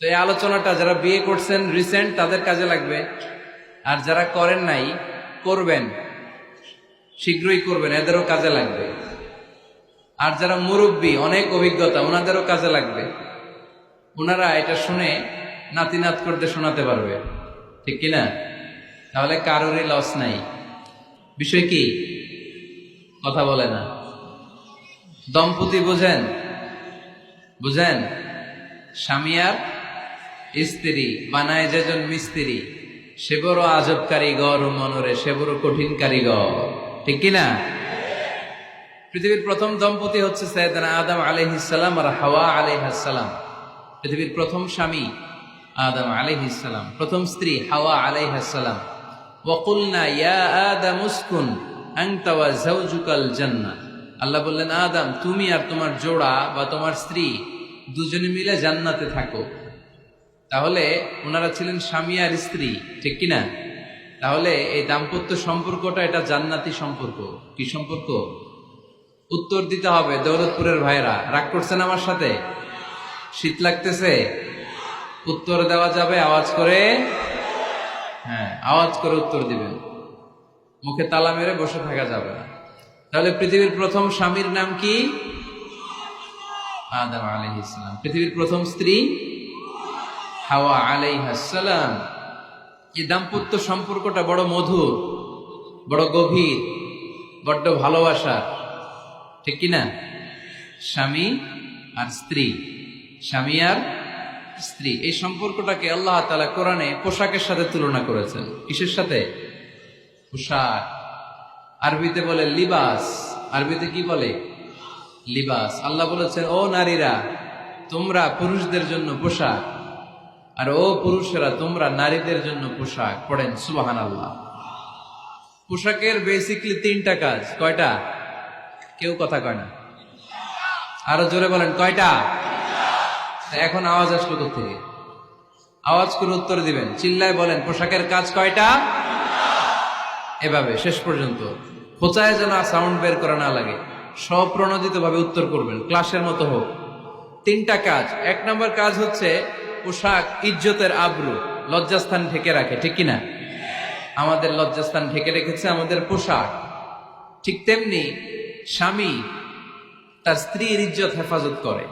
এই আলোচনাটা যারা বিয়ে করছেন রিসেন্ট তাদের কাজে লাগবে, আর যারা করেন নাই করবেন, শীঘ্রই করবেন, এদেরও কাজে লাগবে। আর যারা মুরব্বী অনেক অভিজ্ঞতা ওনাদেরও কাজে লাগবে, ওনারা এটা শুনে নাতি নাত করতে শোনাতে পারবে, ঠিক কিনা? তাহলে কারোরই লস নাই। বিষয় কি? কথা বলে না। দম্পতি বুঝেন? বুঝেন? স্বামী আর স্ত্রী বানায় যেজন মিস্ত্রি, সে বড় আজব কারিগর ও মনরে সে বড় কঠিন কারিগর, ঠিক কিনা? পৃথিবীর প্রথম দম্পতি হচ্ছে সাইয়েদনা আদম আলাইহিস সালাম আর হাওয়া আলাইহাস সালাম। পৃথিবীর প্রথম স্বামী আদম আলাইহিস সালাম, প্রথম স্ত্রী হাওয়া আলাইহাস সালাম। ওয়া কুলনা ইয়া আদম উসকুন আনতা ওয়া যাওজুকাল জান্নাহ। আল্লাহ বললেন, আদম তুমি আর তোমার জোড়া বা তোমার স্ত্রী দুজনে মিলে জান্নাতে থাকো। তাহলে ওনারা ছিলেন স্বামী আর স্ত্রী, ঠিক কিনা? তাহলে এই দাম্পত্য সম্পর্কটা এটা জান্নাতি সম্পর্ক। কি সম্পর্ক? উত্তর দিতে হবে। দৌলতপুরের ভাইরা রাগ করছেন আমার সাথে? শীত লাগতেছে? উত্তর দেওয়া যাবে আওয়াজ করে? হ্যাঁ, আওয়াজ করে উত্তর দিবেন, মুখে তালা মেরে বসে থাকা যাবে না। তাহলে পৃথিবীর প্রথম স্বামীর নাম কি? আদম আলাইহিস সালাম। পৃথিবীর প্রথম স্ত্রী হাওয়া আলাইহাস সালাম। এই দাম্পত্য সম্পর্কটা বড় মধুর, বড় গভীর, বড্ড ভালোবাসা, ঠিক কিনা? স্বামী আর স্ত্রী, স্বামী আর স্ত্রী, এই সম্পর্কটাকে আল্লাহ তাআলা কোরআনে পোশাকের সাথে তুলনা করেছেন। কিসের সাথে? পোশাক। আরবিতে বলে লিবাস। আরবিতে কি বলে? লিবাস। আল্লাহ বলেছেন, ও নারীরা তোমরা পুরুষদের জন্য পোশাক, আর ও পুরুষেরা তোমরা নারীদের জন্য পোশাক। পড়েন সুবহানাল্লাহ। পোশাকের বেসিকলি তিনটা কাজ। কয়টা? কেউ কথা কয় না, আরো জোরে বলেন কয়টা? এখন আওয়াজ আসলো কোত্থেকে? আওয়াজ করে উত্তর দিবেন, চিল্লায় বলেন পোশাকের কাজ কয়টা? এভাবে শেষ পর্যন্ত খোঁচায় যেন সাউন্ড বের করা না লাগে, স্বপ্রণোদিত ভাবে উত্তর করবেন, ক্লাসের মতো হোক। তিনটা কাজ। এক নম্বর কাজ হচ্ছে পোশাক ইজ্জতের আবরু, লজ্জাস্থান ঢেকে রাখে, ঠিক কিনা? আমাদের লজ্জাস্থান ঢেকে রেখেছে আমাদের পোশাক। ঠিক তেমনি স্বামী তার স্ত্রীর ইজ্জত হেফাজত করে।